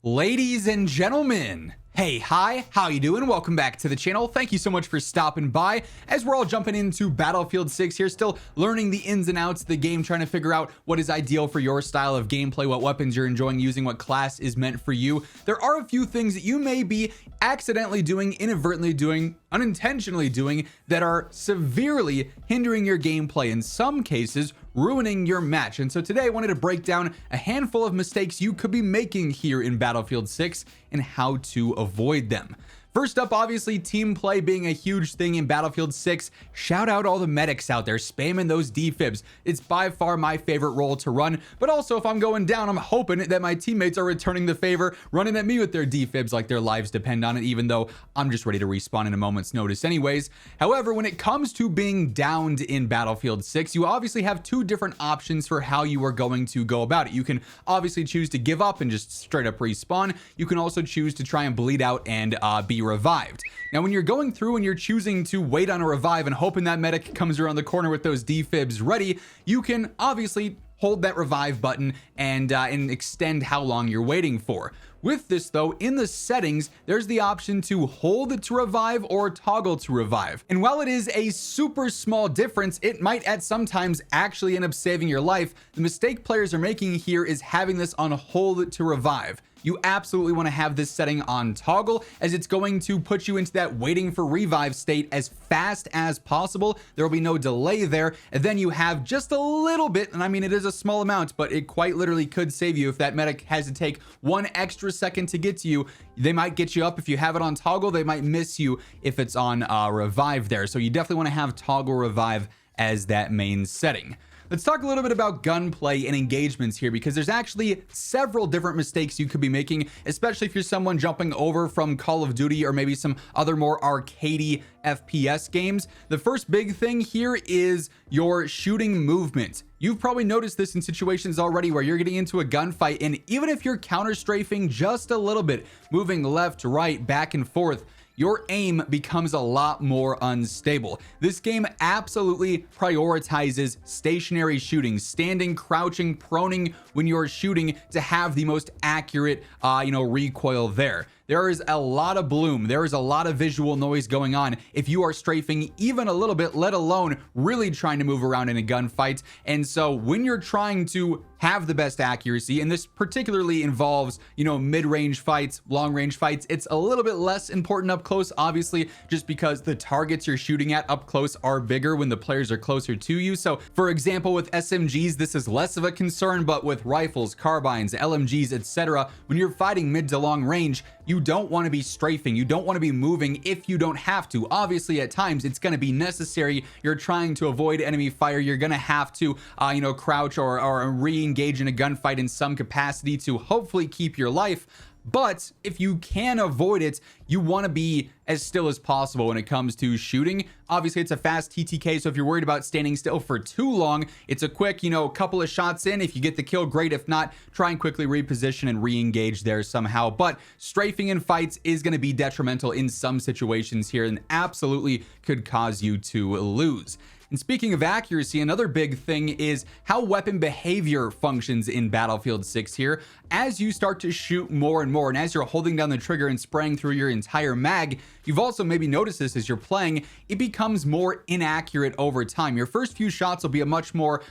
Ladies and gentlemen, hey, hi, how you doing? Welcome back to the channel. Thank you so much for stopping by as we're all jumping into Battlefield 6 here, still learning the ins and outs of the game, trying to figure out what is ideal for your style of gameplay, what weapons you're enjoying using, what class is meant for you. There are a few things that you may be accidentally doing, inadvertently doing, unintentionally doing that are severely hindering your gameplay, in some cases ruining your match. And so today I wanted to break down a handful of mistakes you could be making here in Battlefield 6 and how to avoid them. First up, obviously, team play being a huge thing in Battlefield 6. Shout out all the medics out there spamming those defibs. It's by far my favorite role to run, but also if I'm going down, I'm hoping that my teammates are returning the favor, running at me with their defibs like their lives depend on it, even though I'm just ready to respawn in a moment's notice anyways. However, when it comes to being downed in Battlefield 6, you obviously have two different options for how you are going to go about it. You can obviously choose to give up and just straight up respawn. You can also choose to try and bleed out and be revived. Now, when you're going through and you're choosing to wait on a revive and hoping that medic comes around the corner with those defibs ready, you can obviously hold that revive button and extend how long you're waiting for. With this though, in the settings, there's the option to hold to revive or toggle to revive. And while it is a super small difference, it might at sometimes actually end up saving your life. The mistake players are making here is having this on hold to revive. You absolutely want to have this setting on toggle, as it's going to put you into that waiting for revive state as fast as possible. There will be no delay there, and then you have just a little bit, and I mean it is a small amount, but it quite literally could save you if that medic has to take 1 extra second to get to you. They might get you up if you have it on toggle. They might miss you if it's on revive there. So you definitely want to have toggle revive as that main setting. Let's talk a little bit about gunplay and engagements here, because there's actually several different mistakes you could be making, especially if you're someone jumping over from Call of Duty or maybe some other more arcadey FPS games. The first big thing here is your shooting movement. You've probably noticed this in situations already where you're getting into a gunfight, and even if you're counter strafing just a little bit, moving left, right, back and forth, your aim becomes a lot more unstable. This game absolutely prioritizes stationary shooting, standing, crouching, proning when you're shooting to have the most accurate, recoil there. There is a lot of bloom. There is a lot of visual noise going on if you are strafing even a little bit, let alone really trying to move around in a gunfight. And so when you're trying to have the best accuracy, and this particularly involves, mid-range fights, long-range fights, it's a little bit less important up close, obviously, just because the targets you're shooting at up close are bigger when the players are closer to you. So for example, with SMGs, this is less of a concern, but with rifles, carbines, LMGs, etc., when you're fighting mid to long range, you don't want to be strafing. You don't want to be moving if you don't have to. Obviously, at times it's going to be necessary. You're trying to avoid enemy fire. You're going to have to, crouch or re-engage in a gunfight in some capacity to hopefully keep your life. But if you can avoid it, you want to be as still as possible when it comes to shooting. Obviously, it's a fast TTK, so if you're worried about standing still for too long, it's a quick, couple of shots in. If you get the kill, great. If not, try and quickly reposition and re-engage there somehow. But strafing in fights is going to be detrimental in some situations here and absolutely could cause you to lose. And speaking of accuracy, another big thing is how weapon behavior functions in Battlefield 6 here. As you start to shoot more and more, and as you're holding down the trigger and spraying through your entire mag, you've also maybe noticed this as you're playing, it becomes more inaccurate over time. Your first few shots will be a much more,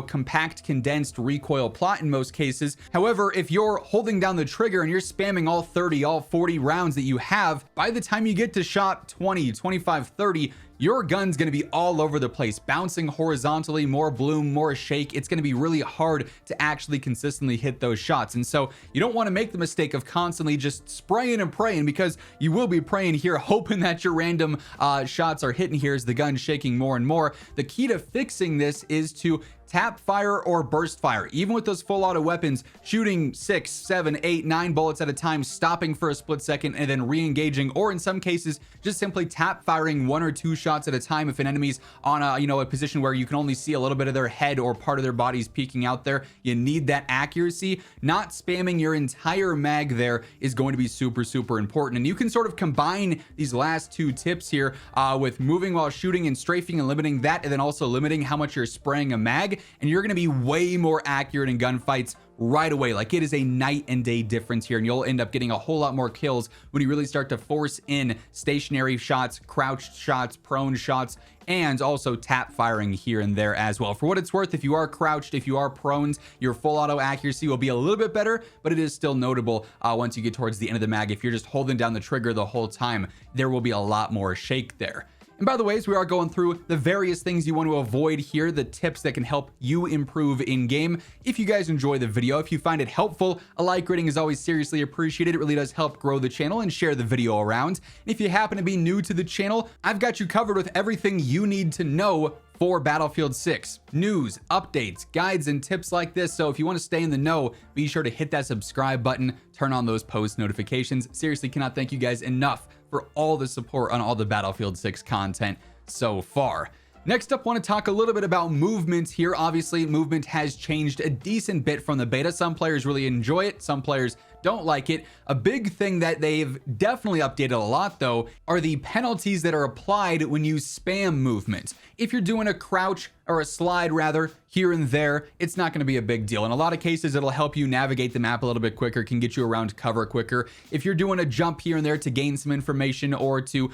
compact, condensed recoil plot in most cases. However, if you're holding down the trigger and you're spamming all 30, all 40 rounds that you have, by the time you get to shot 20, 25, 30, your gun's going to be all over the place, bouncing horizontally, more bloom, more shake. It's going to be really hard to actually consistently hit those shots. And so you don't want to make the mistake of constantly just spraying and praying, because you will be praying here, hoping that your random shots are hitting here as the gun's shaking more and more. The key to fixing this is to tap fire or burst fire. Even with those full auto weapons, shooting 6, 7, 8, 9 bullets at a time, stopping for a split second and then re-engaging, or in some cases just simply tap firing 1 or 2 shots at a time if an enemy's on a position where you can only see a little bit of their head or part of their bodies peeking out there. You need that accuracy. Not spamming your entire mag there is going to be super important. And you can sort of combine these last 2 tips here with moving while shooting and strafing and limiting that, and then also limiting how much you're spraying a mag. and you're going to be way more accurate in gunfights right away. Like, it is a night and day difference here, and you'll end up getting a whole lot more kills when you really start to force in stationary shots, crouched shots, prone shots, and also tap firing here and there as well. For what it's worth, if you are crouched, if you are prone, your full auto accuracy will be a little bit better, but it is still notable once you get towards the end of the mag. If you're just holding down the trigger the whole time, there will be a lot more shake there. And by the way, as we are going through the various things you want to avoid here, the tips that can help you improve in game. If you guys enjoy the video, if you find it helpful, a like rating is always seriously appreciated. It really does help grow the channel, and share the video around. And if you happen to be new to the channel, I've got you covered with everything you need to know for Battlefield 6. News, updates, guides, and tips like this. So if you want to stay in the know, be sure to hit that subscribe button, turn on those post notifications. Seriously, cannot thank you guys enough for all the support on all the Battlefield 6 content so far. Next up, want to talk a little bit about movement here. Obviously, movement has changed a decent bit from the beta. Some players really enjoy it, some players don't like it. A big thing that they've definitely updated a lot, though, are the penalties that are applied when you spam movement. If you're doing a crouch, or a slide rather, here and there, it's not going to be a big deal. In a lot of cases, it'll help you navigate the map a little bit quicker, can get you around cover quicker. If you're doing a jump here and there to gain some information, or to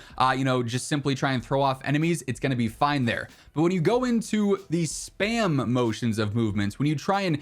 just simply try and throw off enemies, it's going to be fine there. But when you go into the spam motions of movements, when you try and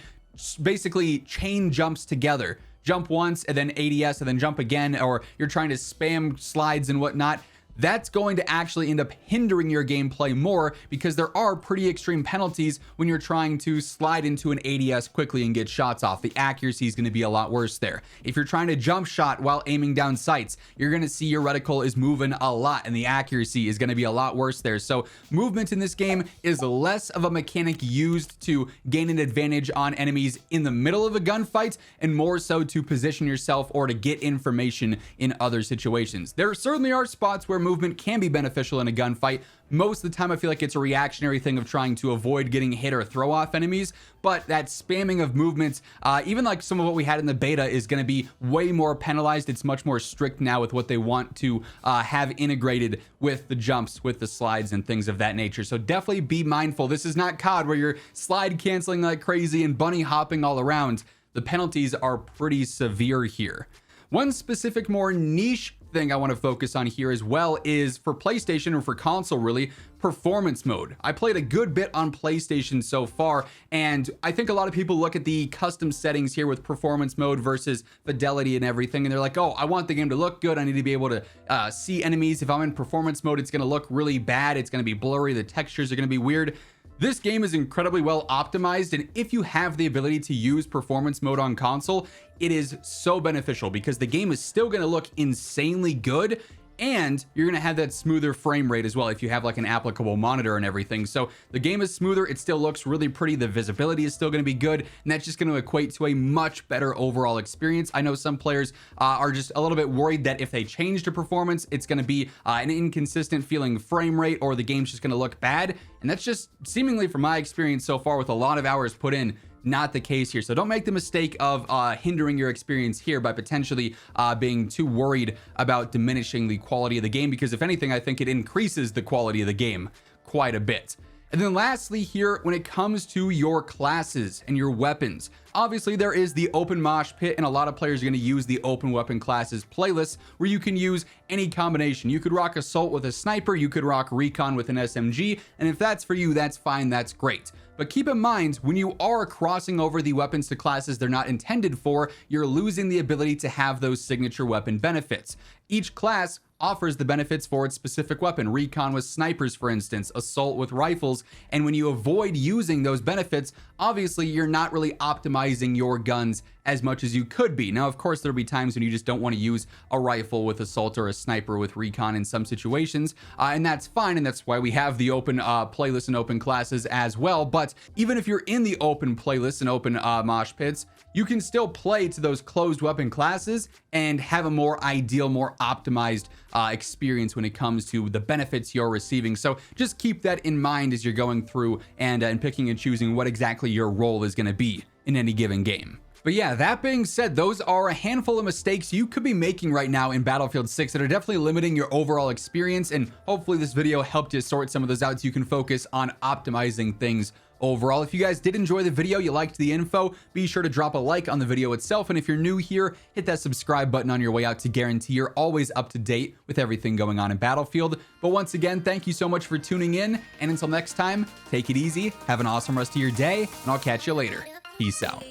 basically chain jumps together, jump once and then ADS and then jump again, or you're trying to spam slides and whatnot, that's going to actually end up hindering your gameplay more, because there are pretty extreme penalties when you're trying to slide into an ADS quickly and get shots off. The accuracy is going to be a lot worse there. If you're trying to jump shot while aiming down sights, you're going to see your reticle is moving a lot, and the accuracy is going to be a lot worse there. So movement in this game is less of a mechanic used to gain an advantage on enemies in the middle of a gunfight, and more so to position yourself or to get information in other situations. There certainly are spots where movement can be beneficial in a gunfight. Most of the time, I feel like it's a reactionary thing of trying to avoid getting hit or throw off enemies, but that spamming of movements, even like some of what we had in the beta, is going to be way more penalized. It's much more strict now with what they want to have integrated with the jumps, with the slides, and things of that nature. So definitely be mindful. This is not COD where you're slide canceling like crazy and bunny hopping all around. The penalties are pretty severe here. One specific more niche thing I want to focus on here as well is for PlayStation, or for console really, performance mode. I played a good bit on PlayStation so far, and I think a lot of people look at the custom settings here with performance mode versus fidelity and everything, and they're like, oh, I want the game to look good. I need to be able to see enemies. If I'm in performance mode, it's going to look really bad. It's going to be blurry. The textures are going to be weird. This game is incredibly well optimized, and if you have the ability to use performance mode on console, it is so beneficial, because the game is still going to look insanely good, and you're going to have that smoother frame rate as well if you have like an applicable monitor and everything. So the game is smoother, it still looks really pretty, the visibility is still going to be good, and that's just going to equate to a much better overall experience. I know some players are just a little bit worried that if they change to performance, it's going to be an inconsistent feeling frame rate, or the game's just going to look bad, and that's just seemingly, from my experience so far with a lot of hours put in, not the case here. So don't make the mistake of hindering your experience here by potentially being too worried about diminishing the quality of the game, because if anything, I think it increases the quality of the game quite a bit. And then lastly here, when it comes to your classes and your weapons, obviously there is the open mosh pit, and a lot of players are going to use the open weapon classes playlist, where you can use any combination. You could rock assault with a sniper, you could rock recon with an SMG, and if that's for you, that's fine, that's great. But keep in mind, when you are crossing over the weapons to classes they're not intended for, you're losing the ability to have those signature weapon benefits. Each class offers the benefits for its specific weapon. Recon with snipers, for instance, assault with rifles, and when you avoid using those benefits, obviously you're not really optimizing your guns as much as you could be. Now, of course, there'll be times when you just don't want to use a rifle with assault or a sniper with recon in some situations, and that's fine, and that's why we have the open playlist and open classes as well. But even if you're in the open playlist and open mosh pits, you can still play to those closed weapon classes and have a more ideal, more optimized experience when it comes to the benefits you're receiving. So just keep that in mind as you're going through and picking and choosing what exactly your role is going to be in any given game. But yeah, that being said, those are a handful of mistakes you could be making right now in Battlefield 6 that are definitely limiting your overall experience, and hopefully this video helped you sort some of those out so you can focus on optimizing things overall. If you guys did enjoy the video, you liked the info, be sure to drop a like on the video itself. And if you're new here, hit that subscribe button on your way out to guarantee you're always up to date with everything going on in Battlefield. But once again, thank you so much for tuning in. And until next time, take it easy, have an awesome rest of your day, and I'll catch you later. Peace out.